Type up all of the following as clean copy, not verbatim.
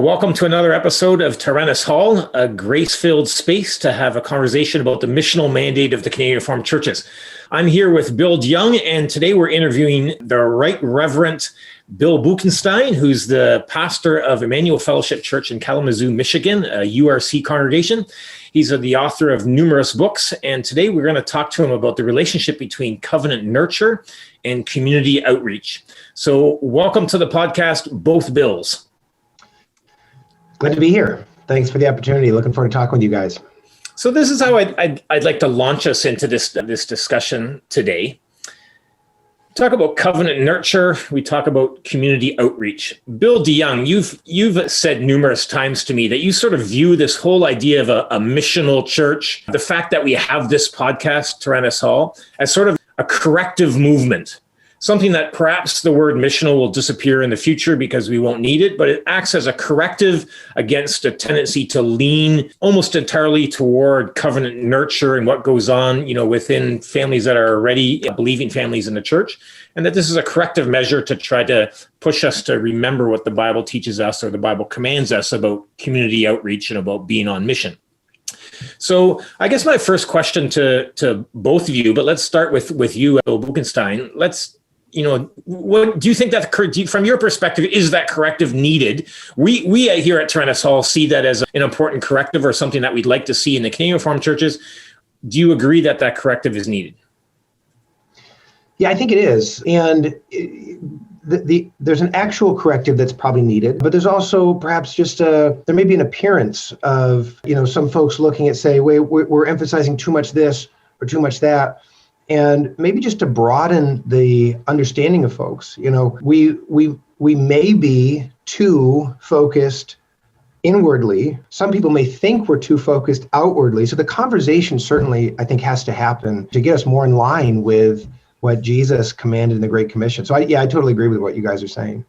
Well, welcome to another episode of Tyrannus Hall, a grace-filled space to have a conversation about the missional mandate of the Canadian Reformed Churches. I'm here with Bill DeYoung, and today we're interviewing the Right Reverend Bill Boekestein, who's the pastor of Immanuel Fellowship Church in Kalamazoo, Michigan, a URC congregation. He's the author of numerous books, and today we're going to talk to him about the relationship between covenant nurture and community outreach. So welcome to the podcast, both Bills. Glad to be here. Thanks for the opportunity. Looking forward to talking with you guys. So this is how I'd like to launch us into this discussion today. Talk about covenant nurture. We talk about community outreach. Bill DeYoung, you've said numerous times to me that you sort of view this whole idea of a missional church, the fact that we have this podcast, Tyrannus Hall, as sort of a corrective movement. Something that perhaps the word missional will disappear in the future because we won't need it, but it acts as a corrective against a tendency to lean almost entirely toward covenant nurture and what goes on, within families that are already believing families in the church. And that this is a corrective measure to try to push us to remember what the Bible teaches us or the Bible commands us about community outreach and about being on mission. So I guess my first question to both of you, but let's start with you, Bill Boekestein. What do you think that, from your perspective, is that corrective needed? We here at Tyrannus Hall see that as an important corrective or something that we'd like to see in the Canadian Reformed churches. Do you agree that that corrective is needed? Yeah, I think it is. And there's an actual corrective that's probably needed, but there's also perhaps just there may be an appearance of, some folks looking at, say, we're emphasizing too much this or too much that. And maybe just to broaden the understanding of folks, we may be too focused inwardly. Some people may think we're too focused outwardly. So the conversation certainly, I think, has to happen to get us more in line with what Jesus commanded in the Great Commission. So I totally agree with what you guys are saying.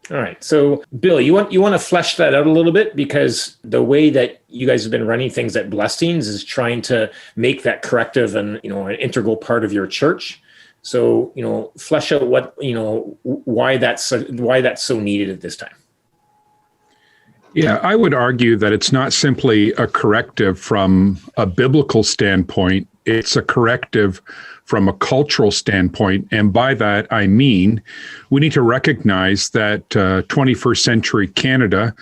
All right. So, Bill, you want to flesh that out a little bit, because the way that you guys have been running things at Boekestein is trying to make that corrective and, an integral part of your church. So, flesh out why that's so needed at this time. Yeah, I would argue that it's not simply a corrective from a biblical standpoint. It's a corrective from a cultural standpoint. And by that, I mean, we need to recognize that 21st century Canada,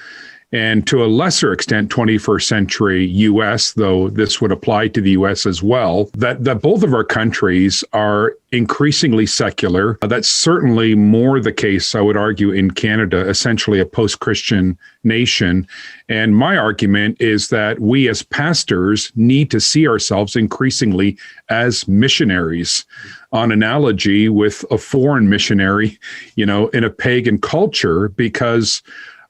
and to a lesser extent, 21st century US, though this would apply to the US as well, that both of our countries are increasingly secular. That's certainly more the case, I would argue, in Canada, essentially a post-Christian nation. And my argument is that we as pastors need to see ourselves increasingly as missionaries, on analogy with a foreign missionary, in a pagan culture, because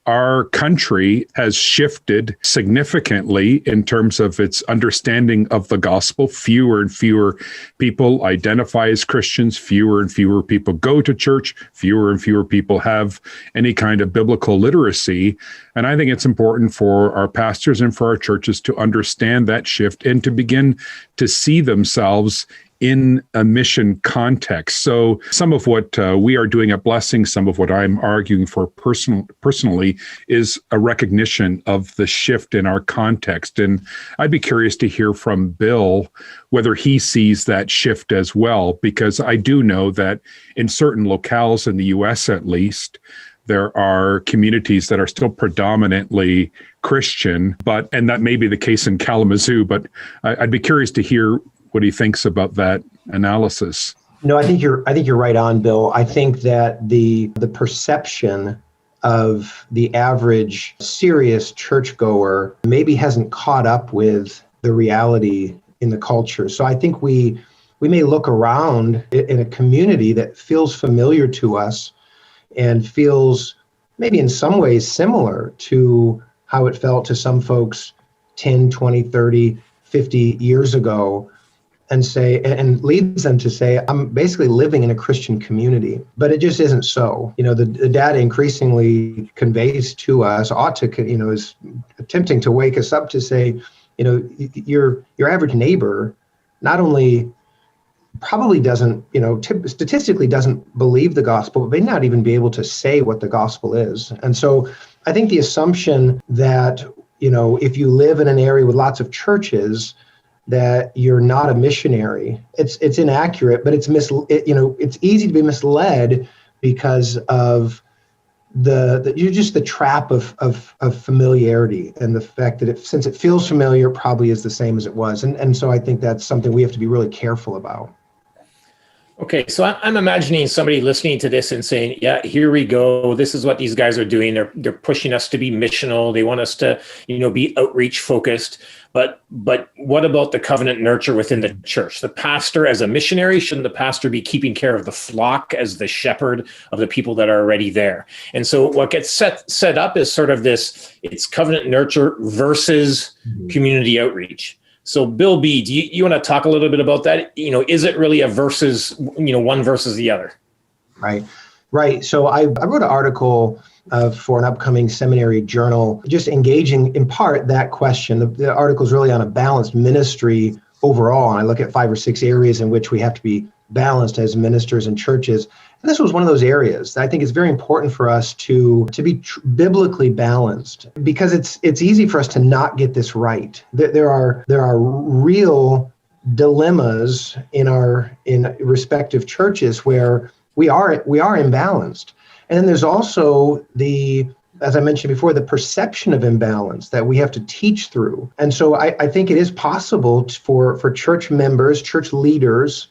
our country has shifted significantly in terms of its understanding of the gospel. Fewer and fewer people identify as Christians. Fewer and fewer people go to church. Fewer and fewer people have any kind of biblical literacy. And I think it's important for our pastors and for our churches to understand that shift and to begin to see themselves in a mission context. So some of what we are doing at Blessing, some of what I'm arguing for personally, is a recognition of the shift in our context. And I'd be curious to hear from Bill whether he sees that shift as well, because I do know that in certain locales in the US, at least, there are communities that are still predominantly Christian, and that may be the case in Kalamazoo, but I'd be curious to hear what he thinks about that analysis. No, I think you're right on, Bill. I think that the perception of the average serious churchgoer maybe hasn't caught up with the reality in the culture. So I think we may look around in a community that feels familiar to us and feels maybe in some ways similar to how it felt to some folks 10, 20, 30, 50 years ago, and leads them to say, I'm basically living in a Christian community, but it just isn't so. The data increasingly conveys to us, is attempting to wake us up to say, your average neighbor not only probably doesn't, statistically doesn't believe the gospel, but may not even be able to say what the gospel is. And so I think the assumption that, if you live in an area with lots of churches, that you're not a missionary, it's inaccurate, but it's easy to be misled because of you're just the trap of familiarity, and the fact that since it feels familiar, it probably is the same as it was. And so I think that's something we have to be really careful about. Okay, so I'm imagining somebody listening to this and saying, yeah, here we go. This is what these guys are doing. They're pushing us to be missional. They want us to, be outreach focused. But what about the covenant nurture within the church? The pastor as a missionary, shouldn't the pastor be keeping care of the flock as the shepherd of the people that are already there? And so what gets set up is sort of this, it's covenant nurture versus community outreach. So Bill B., do you want to talk a little bit about that? Is it really a versus, one versus the other? Right. So I wrote an article for an upcoming seminary journal, just engaging in part that question. The article is really on a balanced ministry overall. And I look at 5 or 6 areas in which we have to be balanced as ministers and churches. And this was one of those areas that I think is very important for us to be biblically balanced, because it's easy for us to not get this right. There are real dilemmas in respective churches where we are imbalanced. And then there's also as I mentioned before, the perception of imbalance that we have to teach through. And so I think it is possible for church members, church leaders,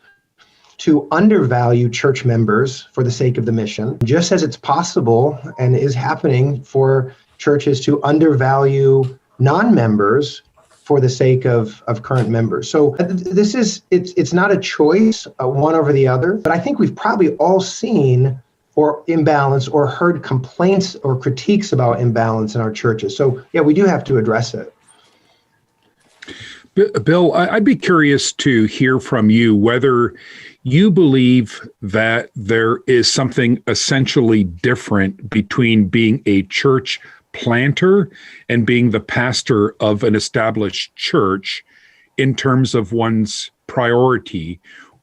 to undervalue church members for the sake of the mission, just as it's possible and is happening for churches to undervalue non-members for the sake of current members. So it's not a choice, one over the other, but I think we've probably all seen or imbalance or heard complaints or critiques about imbalance in our churches. So yeah, we do have to address it. Bill, I'd be curious to hear from you whether you believe that there is something essentially different between being a church planter and being the pastor of an established church in terms of one's priority,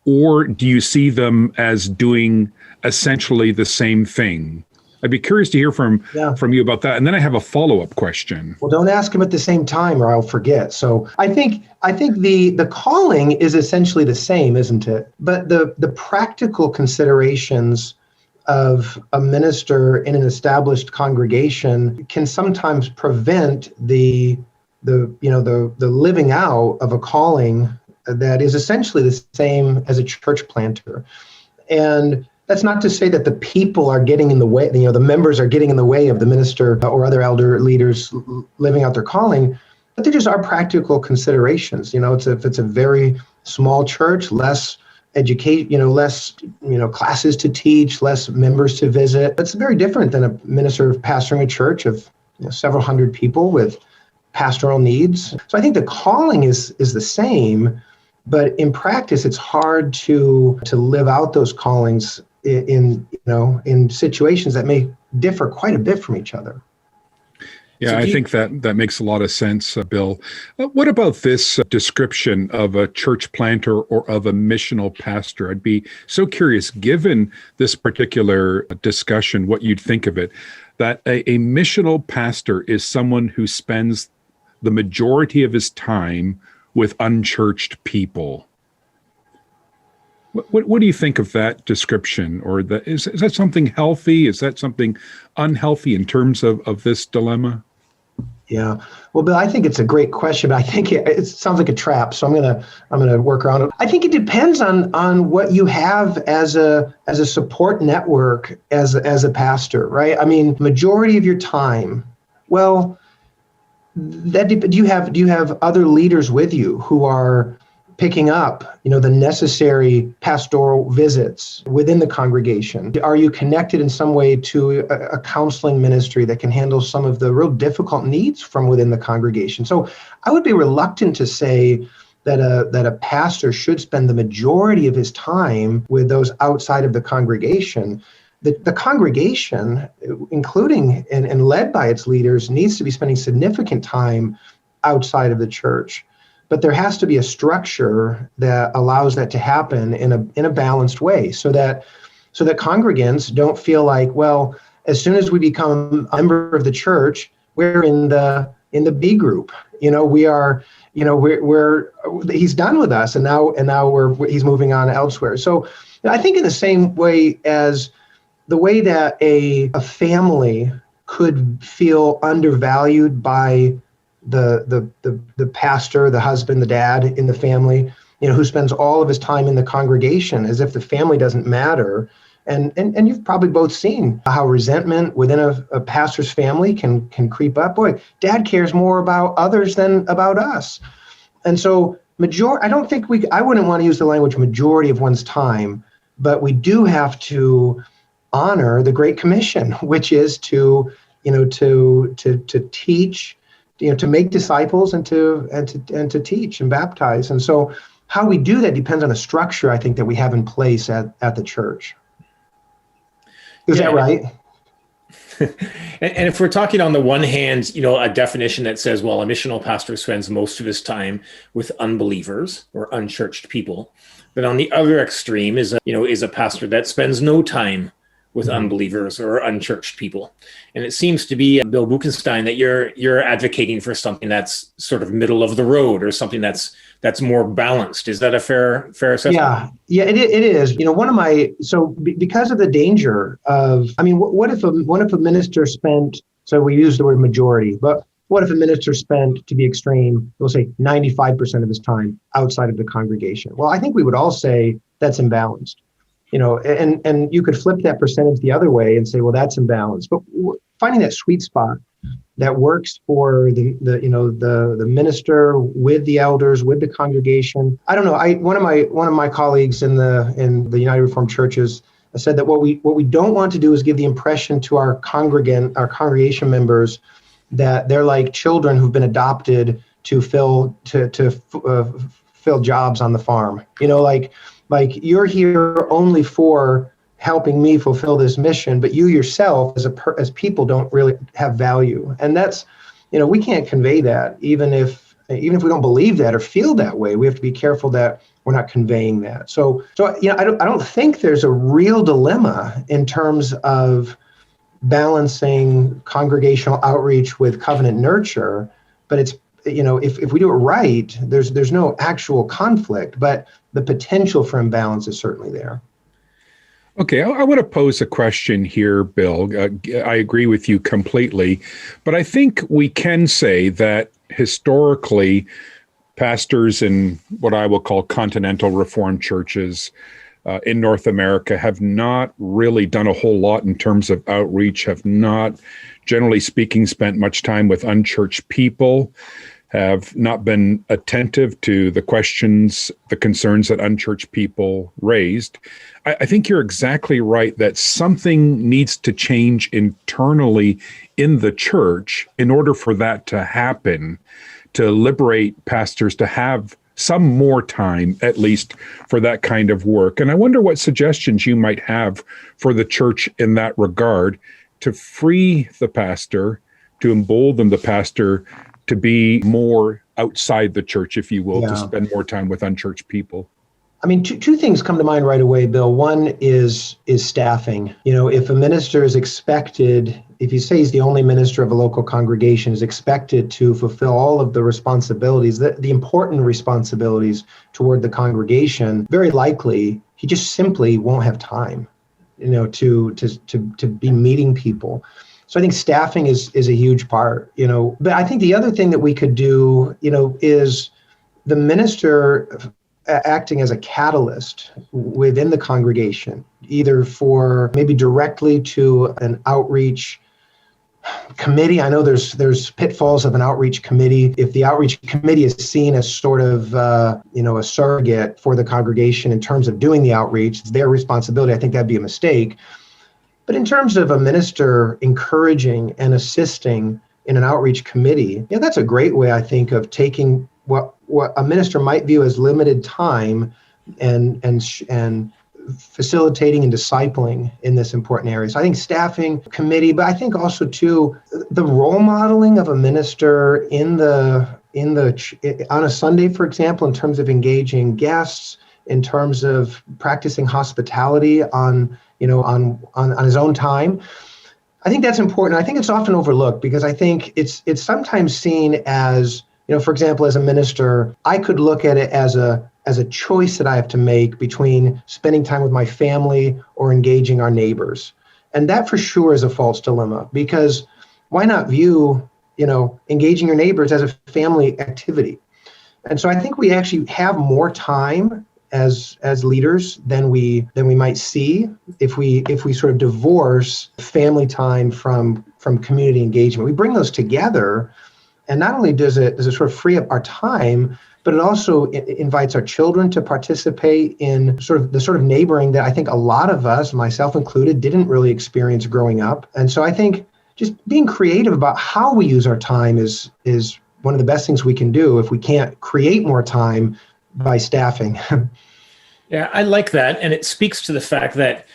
or do you see them as doing essentially the same thing? I'd be curious to hear from you about that. And then I have a follow-up question. Well, don't ask them at the same time or I'll forget. So I think the calling is essentially the same, isn't it? But the practical considerations of a minister in an established congregation can sometimes prevent the living out of a calling that is essentially the same as a church planter. And that's not to say that the people are getting in the way, the members are getting in the way of the minister or other elder leaders living out their calling, but there just are practical considerations. If it's a very small church, less less classes to teach, less members to visit. That's very different than a minister pastoring a church of several hundred people with pastoral needs. So I think the calling is the same, but in practice, it's hard to live out those callings in situations that may differ quite a bit from each other. Yeah, I think that makes a lot of sense, Bill. What about this description of a church planter or of a missional pastor? I'd be so curious, given this particular discussion, what you'd think of it, that a missional pastor is someone who spends the majority of his time with unchurched people. What do you think of that description? Or is that something healthy? Is that something unhealthy in terms of this dilemma? Yeah. Well, Bill, I think it's a great question, but I think it sounds like a trap. So I'm gonna work around it. I think it depends on what you have as a support network as a pastor, right? I mean, majority of your time. Well, do you have other leaders with you who are picking up, the necessary pastoral visits within the congregation? Are you connected in some way to a counseling ministry that can handle some of the real difficult needs from within the congregation? So I would be reluctant to say that a pastor should spend the majority of his time with those outside of the congregation. The congregation, including and led by its leaders, needs to be spending significant time outside of the church. but there has to be a structure that allows that to happen in a balanced way, so that congregants don't feel like, well, as soon as we become a member of the church, we're in the B group. We are, we're he's done with us, and now he's moving on elsewhere. So I think in the same way as the way that a family could feel undervalued by the pastor, the husband, the dad in the family, who spends all of his time in the congregation as if the family doesn't matter. And you've probably both seen how resentment within a pastor's family can creep up. Boy, dad cares more about others than about us. And so I wouldn't want to use the language majority of one's time, but we do have to honor the Great Commission, which is to teach, to make disciples and to teach and baptize. And so how we do that depends on the structure, I think, that we have in place at the church. Is that right? And if we're talking on the one hand, a definition that says, well, a missional pastor spends most of his time with unbelievers or unchurched people. But on the other extreme is a pastor that spends no time with unbelievers or unchurched people. And it seems to be, Bill Boekestein, that you're advocating for something that's sort of middle of the road, or something that's more balanced. Is that a fair assessment? Yeah, it is. Because of the danger of, what if a minister spent, so we use the word majority, but what if a minister spent, to be extreme, we'll say 95% of his time outside of the congregation? Well, I think we would all say that's imbalanced. And you could flip that percentage the other way and say, well, that's imbalanced. But finding that sweet spot that works for the minister with the elders, with the congregation. I don't know. One of my colleagues in the United Reformed Churches said that what we don't want to do is give the impression to our congregation members that they're like children who've been adopted to fill jobs on the farm. Like you're here only for helping me fulfill this mission, but you yourself as people don't really have value. And that's, we can't convey that even if we don't believe that or feel that way. We have to be careful that we're not conveying that. So I don't think there's a real dilemma in terms of balancing congregational outreach with covenant nurture, but it's, if we do it right, there's no actual conflict, but the potential for imbalance is certainly there. Okay, I want to pose a question here, Bill. I agree with you completely, but I think we can say that historically, pastors in what I will call continental Reformed churches in North America have not really done a whole lot in terms of outreach, have not, generally speaking, spent much time with unchurched people, have not been attentive to the questions, the concerns that unchurched people raised. I think you're exactly right that something needs to change internally in the church in order for that to happen, to liberate pastors to have some more time, at least, for that kind of work. And I wonder what suggestions you might have for the church in that regard to free the pastor, to embolden the pastor to be more outside the church, if you will, to spend more time with unchurched people. Two things come to mind right away, Bill. One is staffing. If a minister is expected, if you say he's the only minister of a local congregation, is expected to fulfill all of the responsibilities, the important responsibilities toward the congregation, very likely he just simply won't have time, to be meeting people. So I think staffing is a huge part, But I think the other thing that we could do, is the minister acting as a catalyst within the congregation, either for maybe directly to an outreach committee. I know there's pitfalls of an outreach committee. If the outreach committee is seen as sort of, a surrogate for the congregation in terms of doing the outreach, it's their responsibility. I think that'd be a mistake. But in terms of a minister encouraging and assisting in an outreach committee, that's a great way, I think, of taking what a minister might view as limited time and facilitating and discipling in this important area. So I think staffing committee, but I think also too the role modeling of a minister in the on a Sunday, for example, in terms of engaging guests, in terms of practicing hospitality on his own time. I think that's important. I think it's often overlooked because I think it's sometimes seen as, for example, as a minister, I could look at it as a choice that I have to make between spending time with my family or engaging our neighbors. And that for sure is a false dilemma, because why not view, engaging your neighbors as a family activity? And so I think we actually have more time as leaders than we might see if we sort of divorce family time from community engagement. We bring those together, and not only does it sort of free up our time, but it also invites our children to participate in the sort of neighboring that I think a lot of us, myself included, didn't really experience growing up. And so I think just being creative about how we use our time is one of the best things we can do if we can't create more time by staffing. Yeah, I like that. And it speaks to the fact that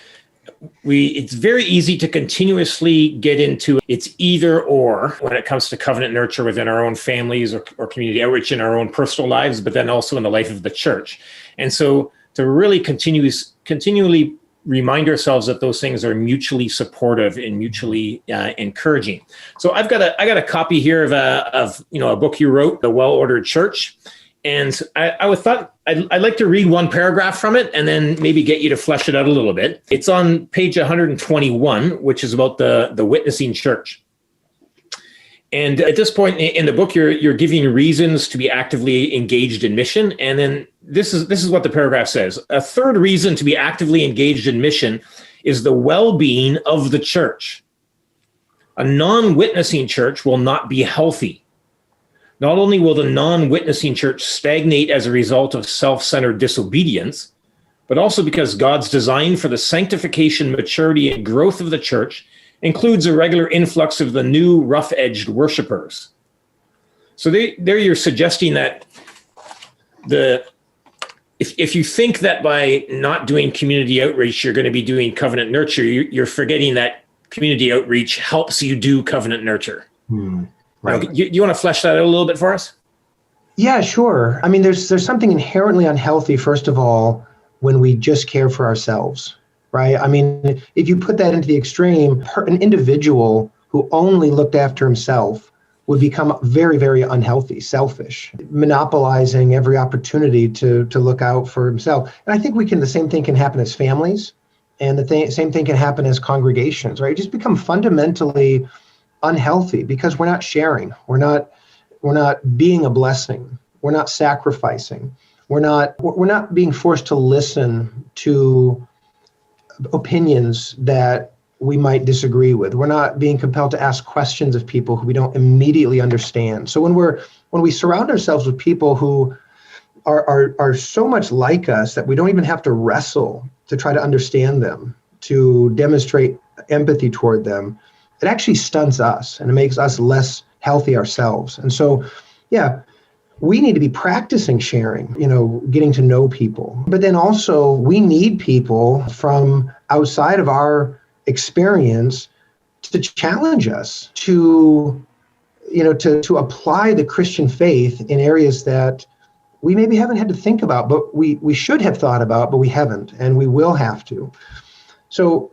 it's very easy to continuously get into it's either or when it comes to covenant nurture within our own families or community outreach in our own personal lives, but then also in the life of the church. And so to really continually remind ourselves that those things are mutually supportive and mutually encouraging. So I got a copy here of a book you wrote, The Well-Ordered Church. And I thought I'd like to read one paragraph from it and then maybe get you to flesh it out a little bit. It's on page 121, which is about the witnessing church. And at this point in the book, you're giving reasons to be actively engaged in mission. And then this is what the paragraph says. A third reason to be actively engaged in mission is the well-being of the church. A non-witnessing church will not be healthy. Not only will the non-witnessing church stagnate as a result of self-centered disobedience, but also because God's design for the sanctification, maturity, and growth of the church includes a regular influx of the new rough-edged worshipers. So there you're suggesting that if you think that by not doing community outreach, you're going to be doing covenant nurture, you're forgetting that community outreach helps you do covenant nurture. Right. Now, you want to flesh that out a little bit for us? Yeah, sure. I mean, there's something inherently unhealthy, first of all, when we just care for ourselves, right? I mean, if you put that into the extreme, an individual who only looked after himself would become very, very unhealthy, selfish, monopolizing every opportunity to look out for himself. And I think the same thing can happen as families, and same thing can happen as congregations, right? Just become fundamentally unhealthy because we're not sharing, we're not being a blessing, we're not sacrificing, we're not being forced to listen to opinions that we might disagree with. We're not being compelled to ask questions of people who we don't immediately understand. So when we surround ourselves with people who are so much like us that we don't even have to wrestle to try to understand them, to demonstrate empathy toward them, it actually stunts us and it makes us less healthy ourselves. And so, yeah, we need to be practicing sharing, getting to know people. But then also we need people from outside of our experience to challenge us to apply the Christian faith in areas that we maybe haven't had to think about, but we should have thought about, but we haven't, and we will have to. So,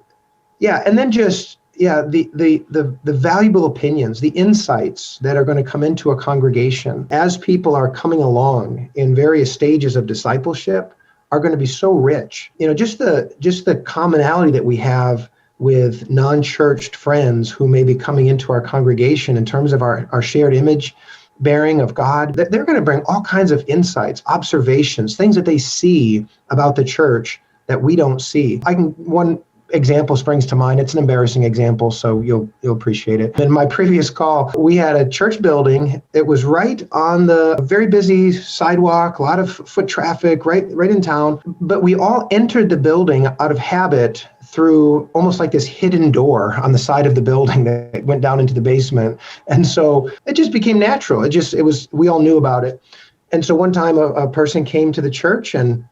yeah, and then the valuable opinions, the insights that are going to come into a congregation as people are coming along in various stages of discipleship are going to be so rich. Just the commonality that we have with non-churched friends who may be coming into our congregation in terms of our shared image bearing of God, that they're going to bring all kinds of insights, observations, things that they see about the church that we don't see. One example springs to mind. It's an embarrassing example, so you'll appreciate it. In my previous call, we had a church building. It was right on the very busy sidewalk, a lot of foot traffic, right in town. But we all entered the building out of habit through almost like this hidden door on the side of the building that went down into the basement. And so it just became natural. We all knew about it. And so one time a person came to the church and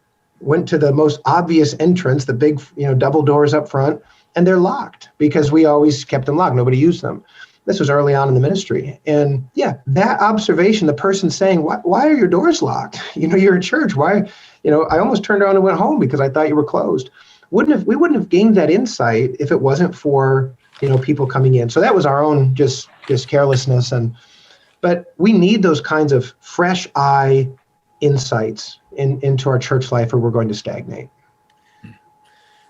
went to the most obvious entrance, the big, double doors up front, and they're locked because we always kept them locked. Nobody used them. This was early on in the ministry. And yeah, that observation, the person saying, why are your doors locked? You're in church. Why? I almost turned around and went home because I thought you were closed. We wouldn't have gained that insight if it wasn't for, people coming in. So that was our own just carelessness. But we need those kinds of fresh eye insights into our church life, or we're going to stagnate.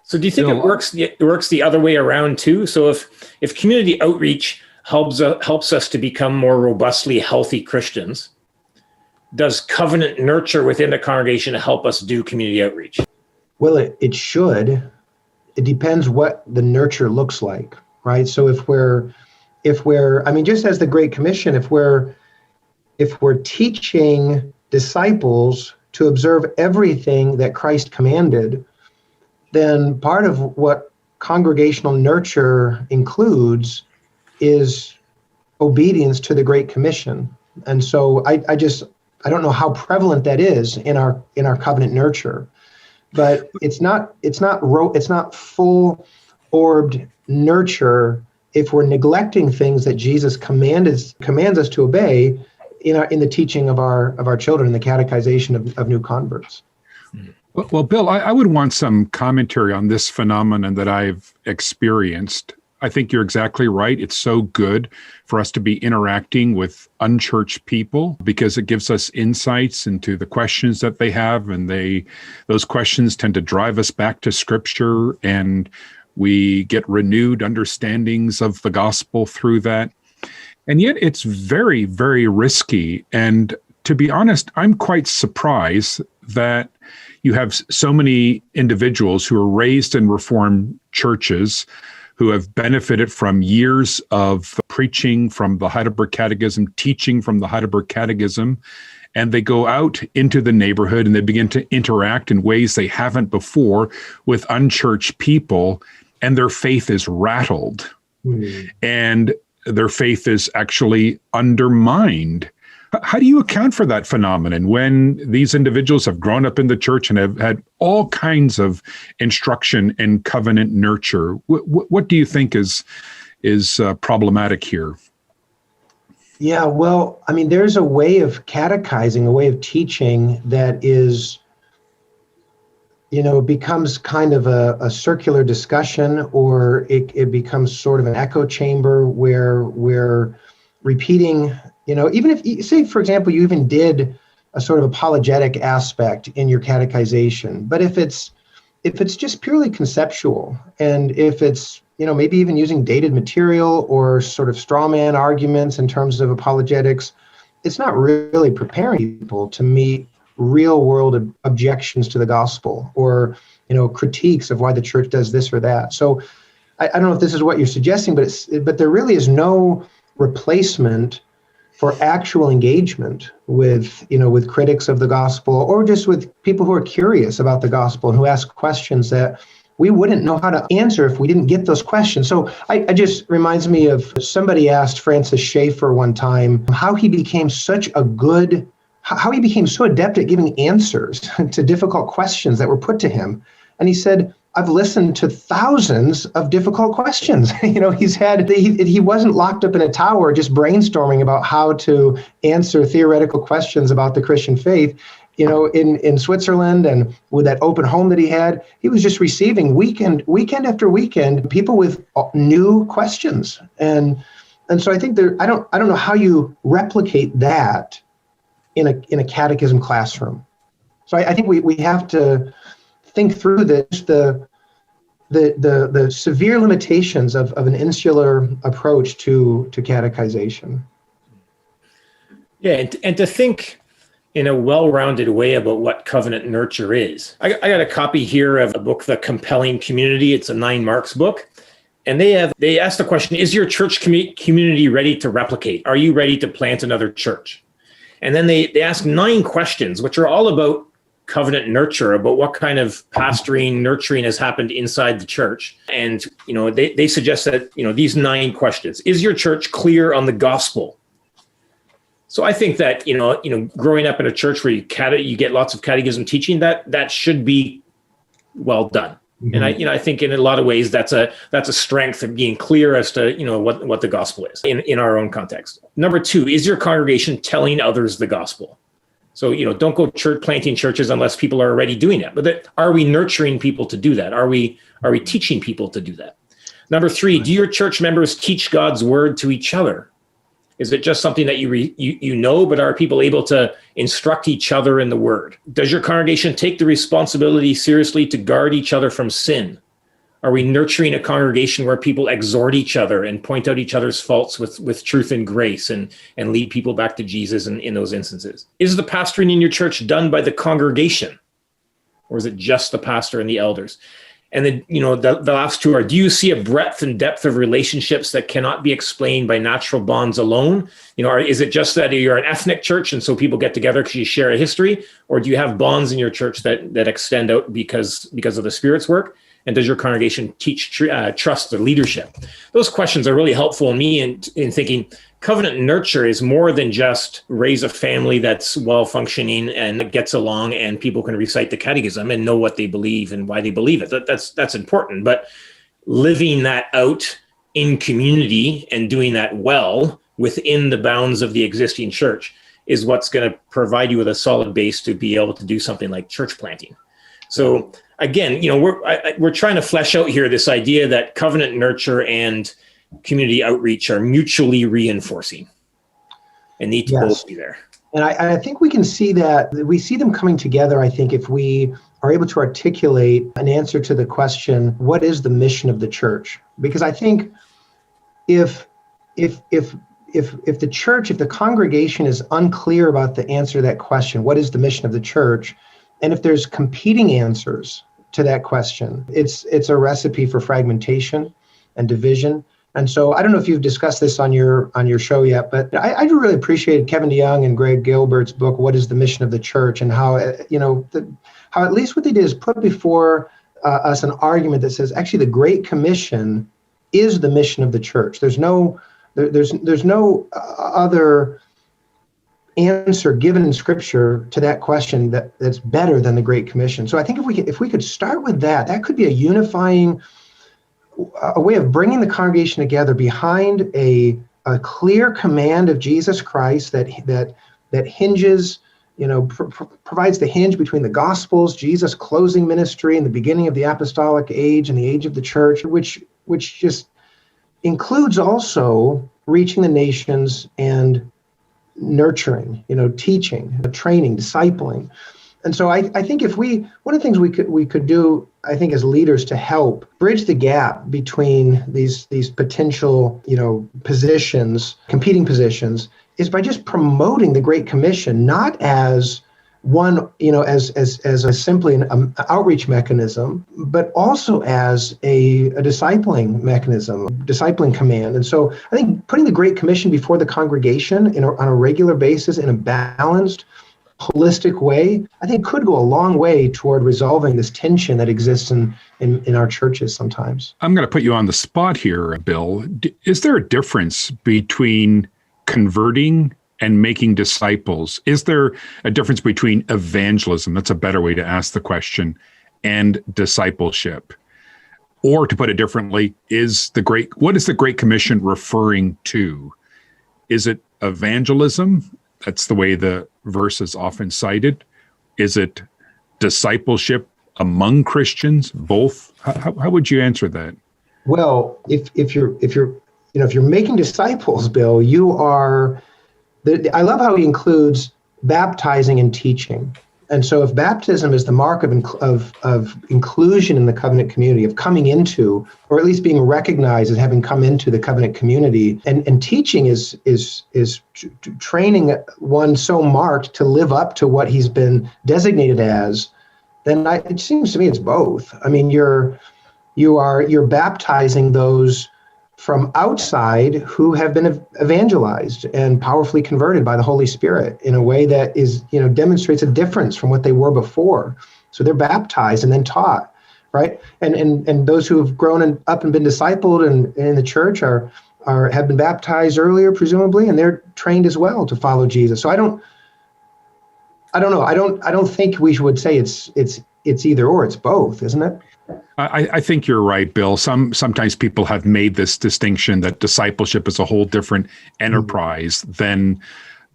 So do you think it works the other way around too? So if community outreach helps us to become more robustly healthy Christians, does covenant nurture within the congregation help us do community outreach? Well, it should. It depends what the nurture looks like, right? So if we're, just as the Great Commission, if we're teaching disciples to observe everything that Christ commanded, then part of what congregational nurture includes is obedience to the Great Commission. And so I don't know how prevalent that is in our covenant nurture, but it's not full orbed nurture if we're neglecting things that Jesus commands us to obey in the teaching of our children, in the catechization of new converts. Well, Bill, I would want some commentary on this phenomenon that I've experienced. I think you're exactly right. It's so good for us to be interacting with unchurched people because it gives us insights into the questions that they have, and those questions tend to drive us back to Scripture, and we get renewed understandings of the gospel through that. And yet it's very, very risky. And to be honest, I'm quite surprised that you have so many individuals who are raised in Reformed churches who have benefited from years of preaching from the Heidelberg Catechism, teaching from the Heidelberg Catechism, and they go out into the neighborhood and they begin to interact in ways they haven't before with unchurched people, and their faith is rattled. And their faith is actually undermined. How do you account for that phenomenon when these individuals have grown up in the church and have had all kinds of instruction and covenant nurture? What do you think is problematic here? Yeah, well, there's a way of catechizing, a way of teaching that is, becomes kind of a circular discussion, or it becomes sort of an echo chamber where we're repeating. Even if, say, for example, you even did a sort of apologetic aspect in your catechization, but if it's just purely conceptual, and if it's, maybe even using dated material or sort of straw man arguments in terms of apologetics, it's not really preparing people to meet real world objections to the gospel, or, critiques of why the church does this or that. So I don't know if this is what you're suggesting, but there really is no replacement for actual engagement with critics of the gospel, or just with people who are curious about the gospel and who ask questions that we wouldn't know how to answer if we didn't get those questions. So I just reminds me of somebody asked Francis Schaeffer one time how he became so adept at giving answers to difficult questions that were put to him. And he said, I've listened to thousands of difficult questions. He wasn't locked up in a tower just brainstorming about how to answer theoretical questions about the Christian faith. In Switzerland, and with that open home that he had, he was just receiving weekend after weekend people with new questions. And so I think I don't know how you replicate that in a catechism classroom. So I think we have to think through the severe limitations of an insular approach to catechization. Yeah, and to think in a well-rounded way about what covenant nurture is. I got a copy here of a book, The Compelling Community. It's a 9 Marks book. And they asked the question, is your church community ready to replicate? Are you ready to plant another church? And then they ask 9 questions, which are all about covenant nurture, about what kind of pastoring, nurturing has happened inside the church. And, they suggest that, these 9 questions. Is your church clear on the gospel? So I think that, growing up in a church where you get lots of catechism teaching, that should be well done. And I think in a lot of ways that's a strength of being clear as to, what the gospel is in our own context. Number two, is your congregation telling others the gospel? So, don't go planting churches unless people are already doing it. But are we nurturing people to do that? Are we teaching people to do that? Number three, do your church members teach God's word to each other? Is it just something that you know, but are people able to instruct each other in the word? Does your congregation take the responsibility seriously to guard each other from sin? Are we nurturing a congregation where people exhort each other and point out each other's faults with truth and grace and lead people back to Jesus in those instances? Is the pastoring in your church done by the congregation? Or is it just the pastor and the elders? And then, the last two are, do you see a breadth and depth of relationships that cannot be explained by natural bonds alone? Or is it just that you're an ethnic church and so people get together because you share a history? Or do you have bonds in your church that extend out because of the Spirit's work? And does your congregation teach trust or leadership? Those questions are really helpful in me in thinking covenant nurture is more than just raise a family that's well-functioning and gets along and people can recite the catechism and know what they believe and why they believe it. That's important. But living that out in community and doing that well within the bounds of the existing church is what's going to provide you with a solid base to be able to do something like church planting. So again, we're trying to flesh out here this idea that covenant nurture and community outreach are mutually reinforcing and need to both be there. And I think we can see that. We see them coming together, I think, if we are able to articulate an answer to the question, what is the mission of the church? Because I think if the church, if the congregation is unclear about the answer to that question, what is the mission of the church? And if there's competing answers to that question, it's a recipe for fragmentation and division. And so I don't know if you've discussed this on your show yet, but I do really appreciate Kevin DeYoung and Greg Gilbert's book, What is the Mission of the Church? And how, how at least what they did is put before us an argument that says, actually, the Great Commission is the mission of the church. There's no other answer given in Scripture to that question that's better than the Great Commission. So I think if we could start with that could be a unifying a way of bringing the congregation together behind a clear command of Jesus Christ that hinges, provides the hinge between the Gospels, Jesus' closing ministry and the beginning of the apostolic age and the age of the church, which just includes also reaching the nations and nurturing, teaching, training, discipling. And so I think one of the things we could do, I think, as leaders to help bridge the gap between these potential, positions, competing positions, is by just promoting the Great Commission, not as one, as simply an outreach mechanism, but also as a discipling mechanism, discipling command. And so I think putting the Great Commission before the congregation on a regular basis in a balanced, holistic way, I think could go a long way toward resolving this tension that exists in our churches sometimes. I'm going to put you on the spot here, Bill. Is there a difference between converting and making disciples? Is there a difference between evangelism, that's a better way to ask the question, and discipleship? Or to put it differently, what is the Great Commission referring to? Is it evangelism? That's the way the verse is often cited. Is it discipleship among Christians? Both? How would you answer that? Well, if you're making disciples, Bill, you are. I love how he includes baptizing and teaching. And so if baptism is the mark of inclusion in the covenant community, of coming into, or at least being recognized as having come into the covenant community, and teaching is training one so marked to live up to what he's been designated as, then it seems to me it's both. I mean, you're baptizing those from outside who have been evangelized and powerfully converted by the Holy Spirit in a way that is, demonstrates a difference from what they were before. So they're baptized and then taught, right? And those who have grown up and been discipled and in the church have been baptized earlier, presumably, and they're trained as well to follow Jesus. So I don't know. I don't think we would say it's either or. It's both, isn't it? I think you're right, Bill. Sometimes people have made this distinction that discipleship is a whole different enterprise than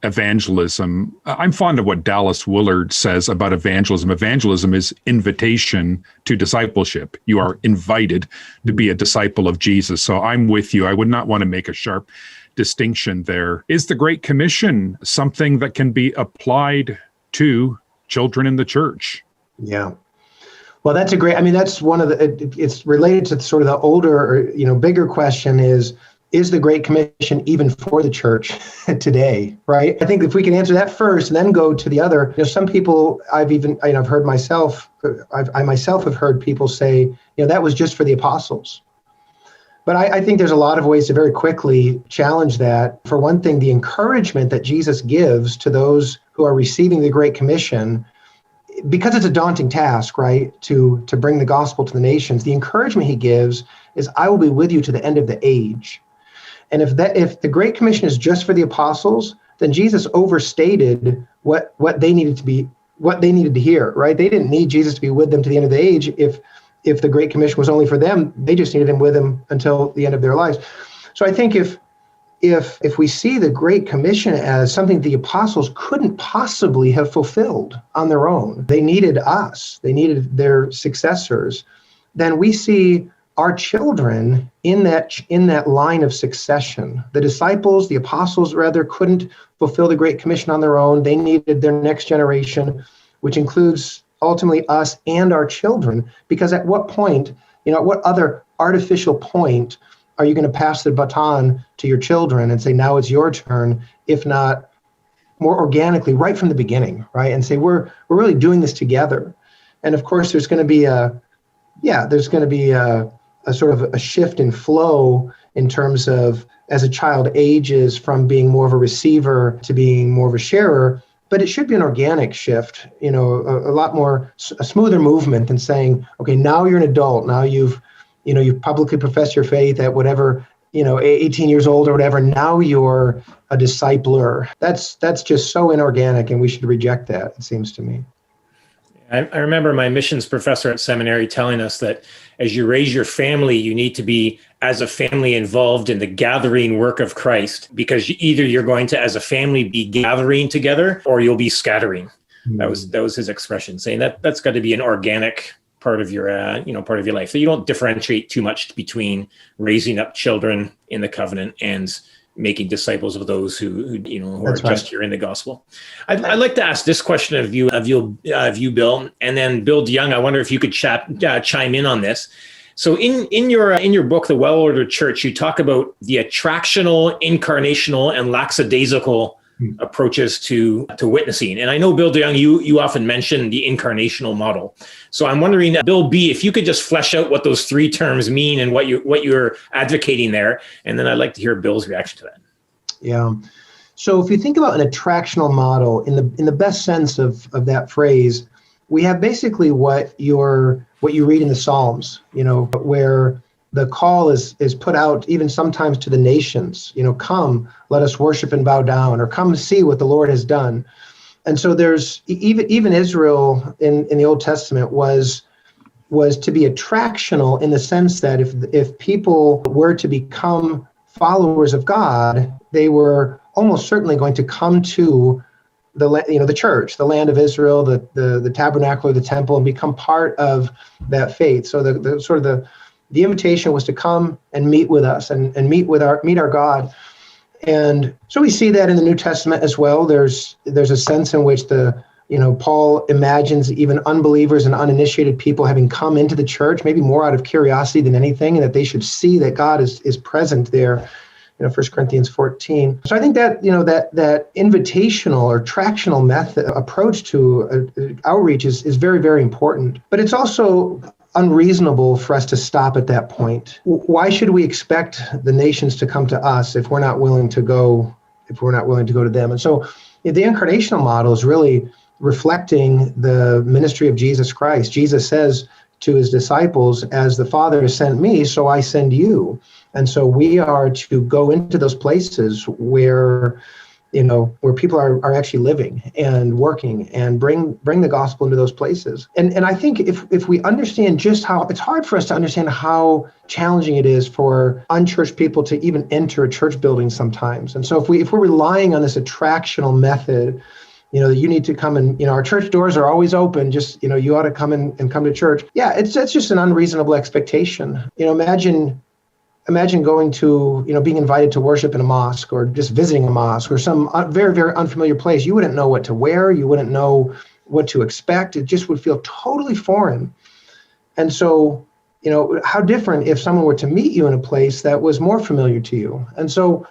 evangelism. I'm fond of what Dallas Willard says about evangelism. Evangelism is invitation to discipleship. You are invited to be a disciple of Jesus. So I'm with you. I would not want to make a sharp distinction there. Is the Great Commission something that can be applied to children in the church? Yeah. Well, that's that's one of it's related to sort of the older or, bigger question is the Great Commission even for the church today, right? I think if we can answer that first and then go to the other, some people I've heard myself, I myself have heard people say, that was just for the apostles. But I think there's a lot of ways to very quickly challenge that. For one thing, the encouragement that Jesus gives to those who are receiving the Great Commission, because it's a daunting task, right, to bring the gospel to the nations, the encouragement he gives is, I will be with you to the end of the age. And if the Great Commission is just for the apostles, then Jesus overstated what they needed to hear, right? They didn't need Jesus to be with them to the end of the age. If the Great Commission was only for them, they just needed him with them until the end of their lives. So I think if we see the Great Commission as something the apostles couldn't possibly have fulfilled on their own, they needed us, they needed their successors, then we see our children in that line of succession. The disciples, the apostles rather, couldn't fulfill the Great Commission on their own. They needed their next generation, which includes ultimately us and our children, because at what point, at what other artificial point are you going to pass the baton to your children and say, now it's your turn, if not more organically right from the beginning, right? And say, we're really doing this together. And of course, there's going to be a sort of a shift in flow in terms of as a child ages from being more of a receiver to being more of a sharer. But it should be an organic shift, a lot more, a smoother movement than saying, okay, now you're an adult. Now you've publicly professed your faith at whatever, 18 years old or whatever. Now you're a discipler. That's just so inorganic, and we should reject that, it seems to me. I remember my missions professor at seminary telling us that as you raise your family, you need to be, as a family, involved in the gathering work of Christ, because either you're going to, as a family, be gathering together, or you'll be scattering. Mm. That was his expression, saying that's got to be an organic part of your life. So you don't differentiate too much between raising up children in the covenant and making disciples of those who are right. Just hearing the gospel. I'd like to ask this question of you, Bill, and then Bill DeYoung. I wonder if you could chime in on this. So in your book, The Well-Ordered Church, you talk about the attractional, incarnational, and lackadaisical approaches to witnessing. And I know, Bill DeYoung, you often mention the incarnational model. So I'm wondering, Bill B., if you could just flesh out what those three terms mean and what you're advocating there. And then I'd like to hear Bill's reaction to that. Yeah. So if you think about an attractional model in the best sense of that phrase, we have basically what you read in the Psalms, where the call is put out even sometimes to the nations, come, let us worship and bow down, or come see what the Lord has done. And so there's even Israel in the Old Testament was to be attractional in the sense that if people were to become followers of God, they were almost certainly going to come to the church, the land of Israel, the tabernacle or the temple, and become part of that faith. So the invitation was to come and meet with us and meet our God. And so we see that in the New Testament as well. There's a sense in which Paul imagines even unbelievers and uninitiated people having come into the church, maybe more out of curiosity than anything, and that they should see that God is present there. 1 Corinthians 14. So I think that, that invitational or tractional method approach to outreach is very, very important. But it's also unreasonable for us to stop at that point. Why should we expect the nations to come to us if we're not willing to go to them? And so the incarnational model is really reflecting the ministry of Jesus Christ. Jesus says to his disciples, as the Father has sent me, so I send you. And so we are to go into those places where where people are actually living and working and bring the gospel into those places. And I think if we understand just how, it's hard for us to understand how challenging it is for unchurched people to even enter a church building sometimes. And so if we're relying on this attractional method, that you need to come and, our church doors are always open, just, you ought to come in and come to church. Yeah, it's just an unreasonable expectation. Imagine going to, being invited to worship in a mosque or just visiting a mosque or some very, very unfamiliar place. You wouldn't know what to wear. You wouldn't know what to expect. It just would feel totally foreign. And so, how different if someone were to meet you in a place that was more familiar to you. And so,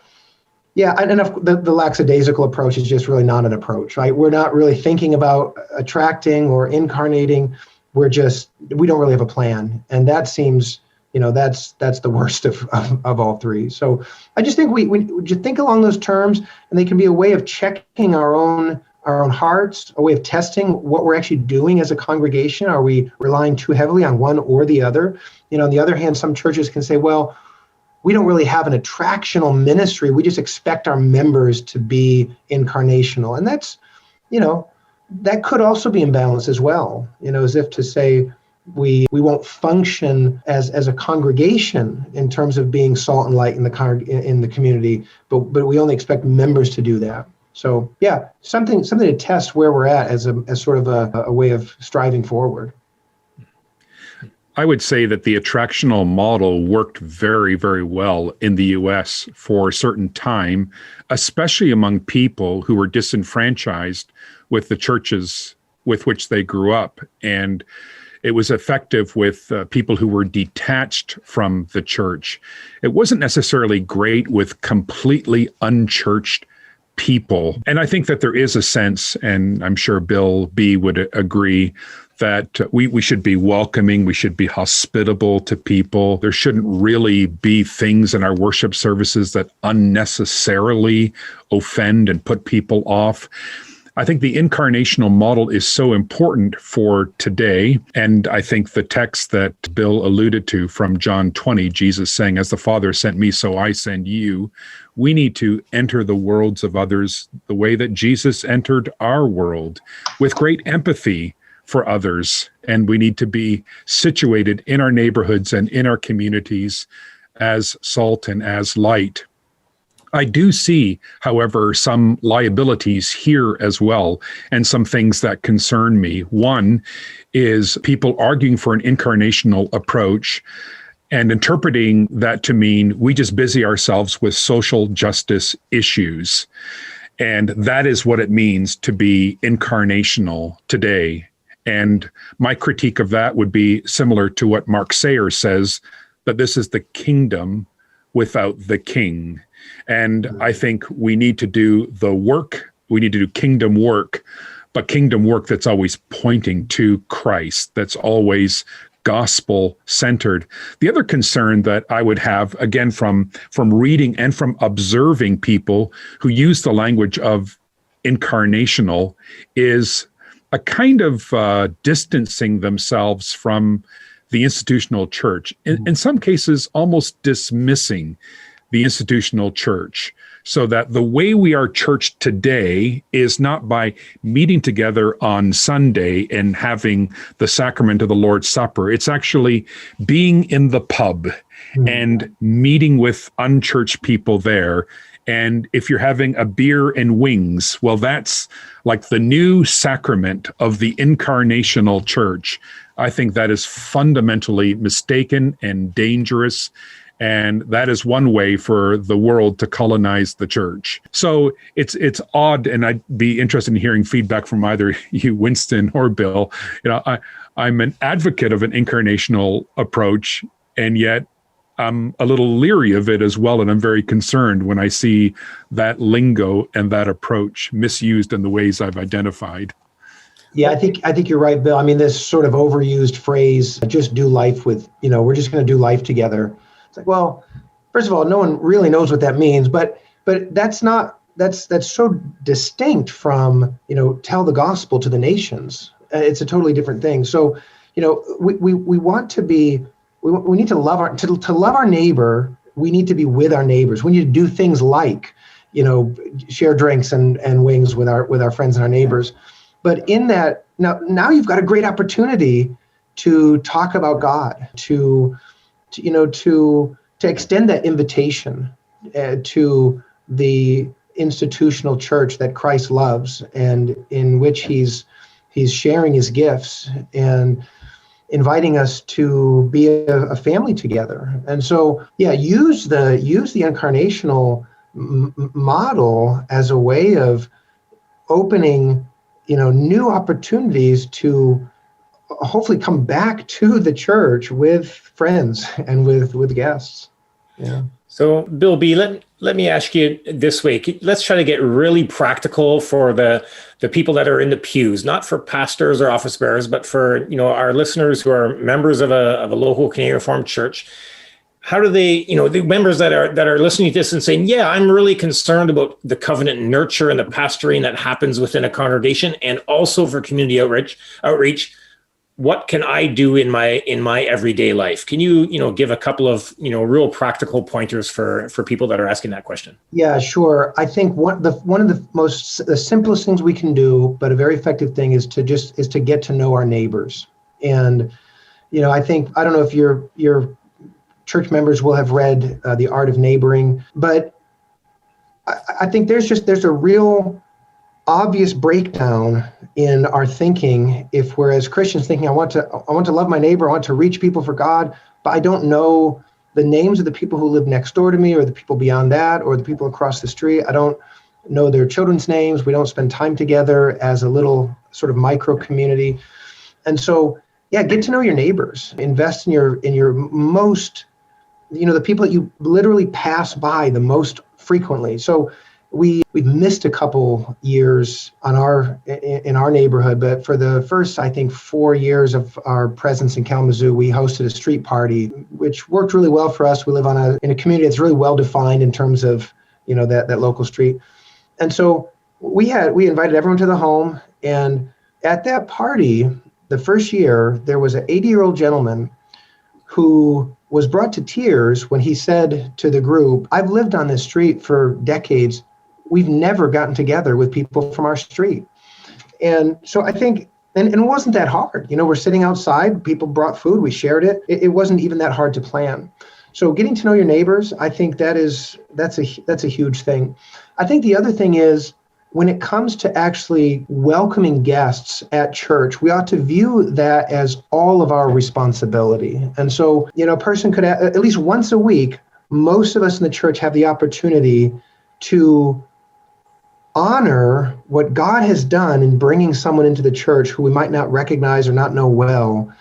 yeah, and the lackadaisical approach is just really not an approach, right? We're not really thinking about attracting or incarnating. We don't really have a plan. And that seems, that's the worst of all three. So I just think we just think along those terms, and they can be a way of checking our own hearts, a way of testing what we're actually doing as a congregation. Are we relying too heavily on one or the other? On the other hand, some churches can say, well, we don't really have an attractional ministry. We just expect our members to be incarnational. And that's, that could also be imbalance as well, as if to say, we won't function as a congregation in terms of being salt and light in the community, but we only expect members to do that. So yeah, something to test where we're at as sort of a way of striving forward. I would say that the attractional model worked very, very well in the US for a certain time, especially among people who were disenfranchised with the churches with which they grew up. And it was effective with people who were detached from the church. It wasn't necessarily great with completely unchurched people. And I think that there is a sense, and I'm sure Bill B. would agree, that we should be welcoming, we should be hospitable to people. There shouldn't really be things in our worship services that unnecessarily offend and put people off. I think the incarnational model is so important for today. And I think the text that Bill alluded to from John 20, Jesus saying, "As the Father sent me, so I send you." We need to enter the worlds of others the way that Jesus entered our world, with great empathy for others. And we need to be situated in our neighborhoods and in our communities as salt and as light. I do see, however, some liabilities here as well, and some things that concern me. One is people arguing for an incarnational approach and interpreting that to mean we just busy ourselves with social justice issues. And that is what it means to be incarnational today. And my critique of that would be similar to what Mark Sayers says, that this is the kingdom without the king. And I think we need to do the work, we need to do kingdom work, but kingdom work that's always pointing to Christ, that's always gospel-centered. The other concern that I would have, again, from reading and from observing people who use the language of incarnational, is a kind of distancing themselves from the institutional church, in some cases almost dismissing the institutional church, so that the way we are church today is not by meeting together on Sunday and having the sacrament of the Lord's Supper. It's actually being in the pub and meeting with unchurched people there. And if you're having a beer and wings, well, that's like the new sacrament of the incarnational church. I think that is fundamentally mistaken and dangerous. And that is one way for the world to colonize the church. So it's odd, and I'd be interested in hearing feedback from either you, Winston, or Bill. I'm an advocate of an incarnational approach, and yet I'm a little leery of it as well, and I'm very concerned when I see that lingo and that approach misused in the ways I've identified. Yeah, I think you're right, Bill. I mean, this sort of overused phrase, just do life with, we're just going to do life together. It's like, well, first of all, no one really knows what that means, but that's so distinct from, tell the gospel to the nations. It's a totally different thing. So, we want to be, we need to love our neighbor. We need to be with our neighbors. We need to do things like, share drinks and wings with our friends and our neighbors. But in that, now you've got a great opportunity to talk about God, to extend that invitation to the institutional church that Christ loves, and in which he's sharing his gifts and inviting us to be a family together. And so, use the incarnational model as a way of opening, new opportunities to hopefully come back to the church with friends and with guests. Yeah. So, Bill B., let me ask you this way. Let's try to get really practical for the people that are in the pews, not for pastors or office bearers, but for our listeners who are members of a local Canadian Reformed church. How do they, the members that are listening to this and saying, yeah, I'm really concerned about the covenant nurture and the pastoring that happens within a congregation, and also for community outreach. What can I do in my everyday life? Can you give a couple of real practical pointers for people that are asking that question? Yeah, sure. I think one of the simplest things we can do, but a very effective thing, is to get to know our neighbors. And I don't know if your church members will have read The Art of Neighboring, but I think there's a real obvious breakdown in our thinking if we're, as Christians, thinking I want to love my neighbor, I want to reach people for God, but I don't know the names of the people who live next door to me, or the people beyond that, or the people across the street. I don't know their children's names. We don't spend time together as a little sort of micro community. And so, get to know your neighbors. Invest in your most, the people that you literally pass by the most frequently. So we've missed a couple years in our neighborhood, but for the first, I think, 4 years of our presence in Kalamazoo, we hosted a street party, which worked really well for us. We live in a community that's really well defined in terms of that local street, and so we invited everyone to the home. And at that party, the first year, there was an 80-year-old gentleman who was brought to tears when he said to the group, "I've lived on this street for decades. We've never gotten together with people from our street." And so I think, and it wasn't that hard. We're sitting outside, people brought food, we shared it. It wasn't even that hard to plan. So getting to know your neighbors, I think that's a huge thing. I think the other thing is, when it comes to actually welcoming guests at church, we ought to view that as all of our responsibility. And so, a person could, at least once a week, most of us in the church have the opportunity to honor what God has done in bringing someone into the church who we might not recognize or not know well,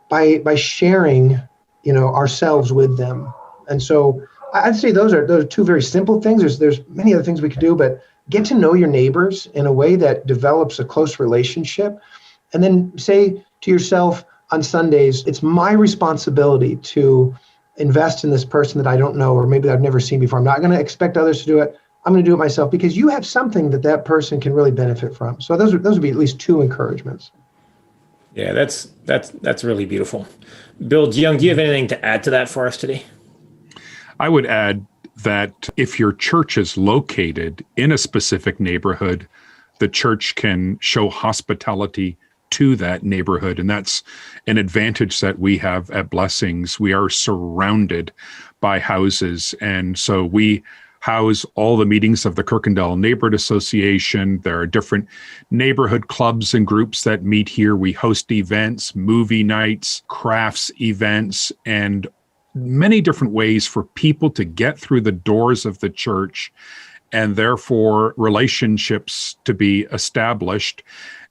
by sharing, ourselves with them. And so I'd say those are two very simple things. There's many other things we could do, but get to know your neighbors in a way that develops a close relationship. And then say to yourself on Sundays, it's my responsibility to invest in this person that I don't know, or maybe I've never seen before. I'm not going to expect others to do it. I'm going to do it myself, because you have something that person can really benefit from. So those would be at least two encouragements. Yeah, that's really beautiful. Bill DeYoung, do you have anything to add to that for us today? I would add that if your church is located in a specific neighborhood, the church can show hospitality to that neighborhood. And that's an advantage that we have at Blessings. We are surrounded by houses. And so we house all the meetings of the Kirkendall Neighborhood Association. There are different neighborhood clubs and groups that meet here. We host events, movie nights, crafts events, and many different ways for people to get through the doors of the church, and therefore relationships to be established.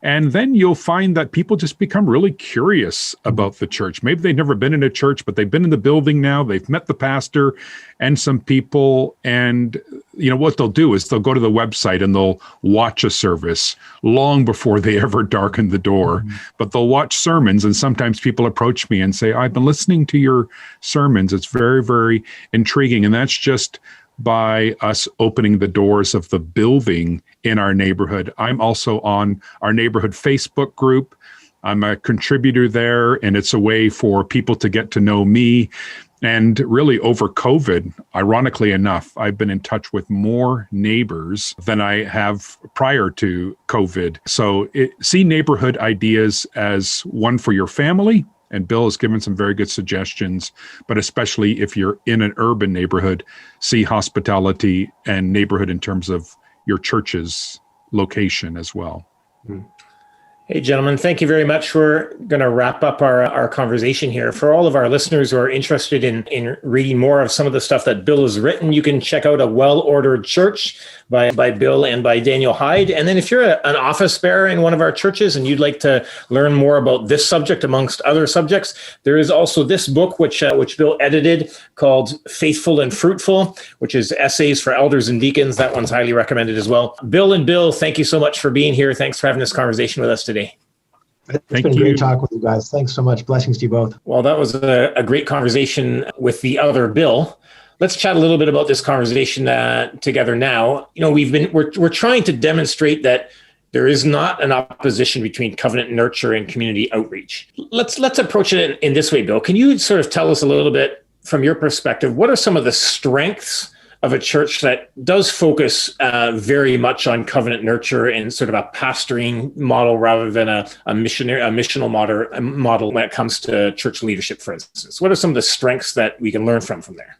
And then you'll find that people just become really curious about the church. Maybe they've never been in a church, but they've been in the building now. They've met the pastor and some people. And what they'll do is they'll go to the website and they'll watch a service long before they ever darken the door. Mm-hmm. But they'll watch sermons. And sometimes people approach me and say, "I've been listening to your sermons. It's very, very intriguing." And that's just by us opening the doors of the building in our neighborhood. I'm also on our neighborhood Facebook group. I'm a contributor there, and it's a way for people to get to know me And really over COVID, ironically enough, I've been in touch with more neighbors than I have prior to COVID. So see neighborhood ideas as one for your family. And Bill has given some very good suggestions, but especially if you're in an urban neighborhood, see hospitality and neighborhood in terms of your church's location as well. Hey, gentlemen, thank you very much. We're going to wrap up our conversation here. For all of our listeners who are interested in reading more of some of the stuff that Bill has written, you can check out A Well-Ordered Church by Bill and by Daniel Hyde. And then if you're an office bearer in one of our churches and you'd like to learn more about this subject amongst other subjects, there is also this book, which Bill edited, called Faithful and Fruitful, which is essays for elders and deacons. That one's highly recommended as well. Bill, thank you so much for being here. Thanks for having this conversation with us today. It's been great talk with you guys. Thanks so much. Blessings to you both. Well, that was a great conversation with the other Bill. Let's chat a little bit about this conversation together now. You know, we're trying to demonstrate that there is not an opposition between covenant nurture and community outreach. Let's approach it in this way, Bill. Can you sort of tell us a little bit from your perspective, what are some of the strengths of a church that does focus very much on covenant nurture and sort of a pastoring model rather than a missional model when it comes to church leadership, for instance? What are some of the strengths that we can learn from there?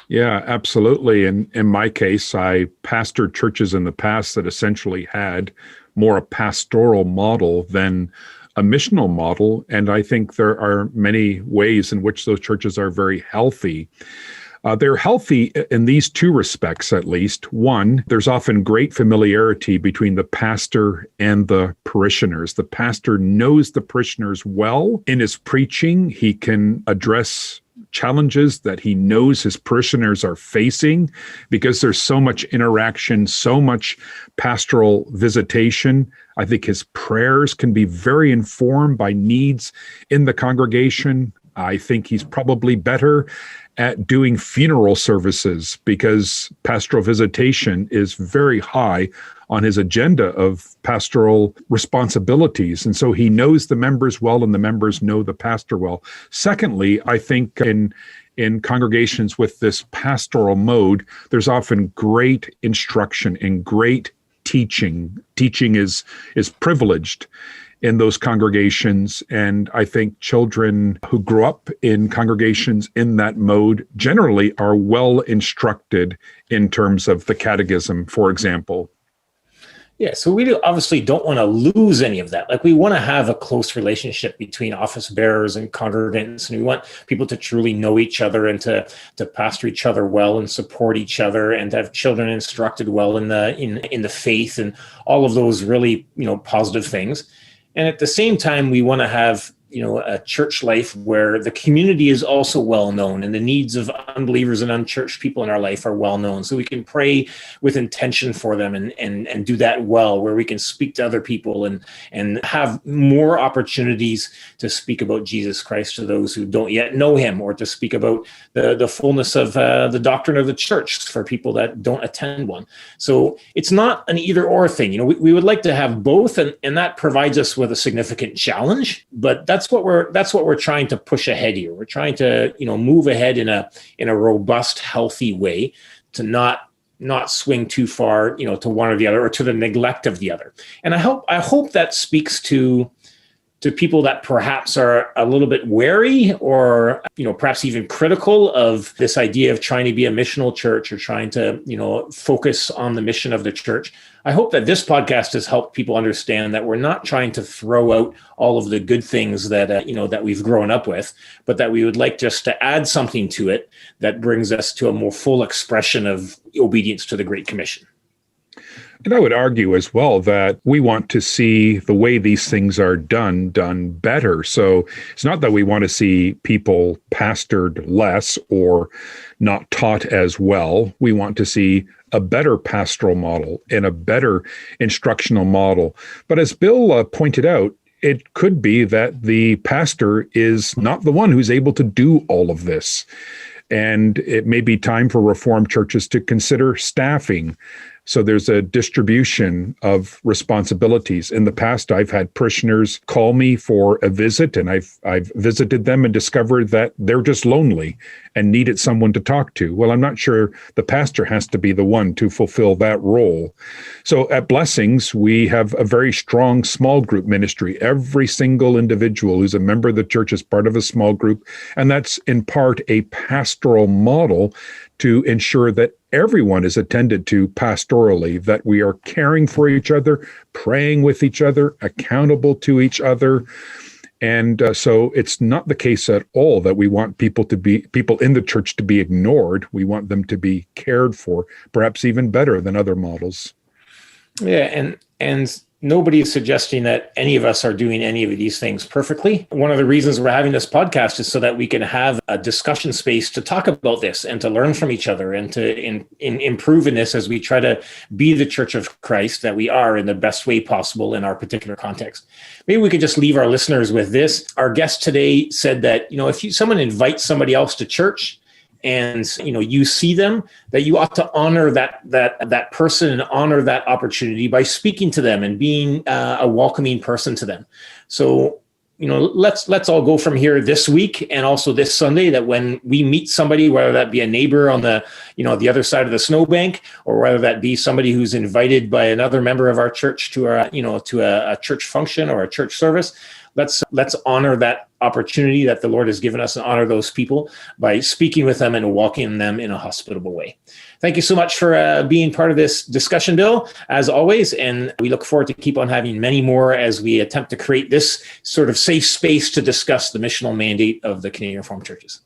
Yeah, absolutely. And in my case, I pastored churches in the past that essentially had more a pastoral model than a missional model. And I think there are many ways in which those churches are very healthy. They're healthy in these two respects, at least. One, there's often great familiarity between the pastor and the parishioners. The pastor knows the parishioners well. In his preaching, he can address challenges that he knows his parishioners are facing because there's so much interaction, so much pastoral visitation. I think his prayers can be very informed by needs in the congregation. I think he's probably better at doing funeral services because pastoral visitation is very high on his agenda of pastoral responsibilities. And so he knows the members well and the members know the pastor well. Secondly, I think in congregations with this pastoral mode, there's often great instruction and great teaching. Teaching is privileged in those congregations. And I think children who grow up in congregations in that mode generally are well instructed in terms of the catechism, for example. Yeah, so we obviously don't want to lose any of that. Like, we want to have a close relationship between office bearers and congregants, and we want people to truly know each other and to pastor each other well and support each other and to have children instructed well in the faith and all of those really, positive things. And at the same time, we want to have, a church life where the community is also well known and the needs of unbelievers and unchurched people in our life are well known. So we can pray with intention for them and do that well, where we can speak to other people and have more opportunities to speak about Jesus Christ to those who don't yet know him, or to speak about the fullness of the doctrine of the church for people that don't attend one. So it's not an either or thing. We would like to have both, and that provides us with a significant challenge, but that's what we're trying to push ahead here. We're trying to, move ahead in a robust, healthy way to not swing too far, to one or the other, or to the neglect of the other. And I hope that speaks to people that perhaps are a little bit wary or, perhaps even critical of this idea of trying to be a missional church or trying to, focus on the mission of the church. I hope that this podcast has helped people understand that we're not trying to throw out all of the good things that, that we've grown up with, but that we would like just to add something to it that brings us to a more full expression of obedience to the Great Commission. And I would argue as well that we want to see the way these things are done better. So it's not that we want to see people pastored less or not taught as well. We want to see a better pastoral model and a better instructional model. But as Bill pointed out, it could be that the pastor is not the one who's able to do all of this. And it may be time for Reformed churches to consider staffing So there's a distribution of responsibilities. In the past, I've had parishioners call me for a visit, and I've visited them and discovered that they're just lonely and needed someone to talk to. Well, I'm not sure the pastor has to be the one to fulfill that role. So at Blessings, we have a very strong small group ministry. Every single individual who's a member of the church is part of a small group, and that's in part a pastoral model to ensure that everyone is attended to pastorally, that we are caring for each other, praying with each other, accountable to each other. And so it's not the case at all that we want people in the church to be ignored. We want them to be cared for, perhaps even better than other models. Yeah, and nobody is suggesting that any of us are doing any of these things perfectly. One of the reasons we're having this podcast is so that we can have a discussion space to talk about this and to learn from each other and to improve in this as we try to be the Church of Christ that we are in the best way possible in our particular context. Maybe we could just leave our listeners with this. Our guest today said that, if someone invites somebody else to church, and you see them, that you ought to honor that person and honor that opportunity by speaking to them and being a welcoming person to them. So let's all go from here this week and also this Sunday, that when we meet somebody, whether that be a neighbor on the the other side of the snowbank, or whether that be somebody who's invited by another member of our church to a church function or a church service, let's honor that opportunity that the Lord has given us and honor those people by speaking with them and welcoming them in a hospitable way. Thank you so much for being part of this discussion, Bill, as always. And we look forward to keep on having many more as we attempt to create this sort of safe space to discuss the missional mandate of the Canadian Reformed Churches.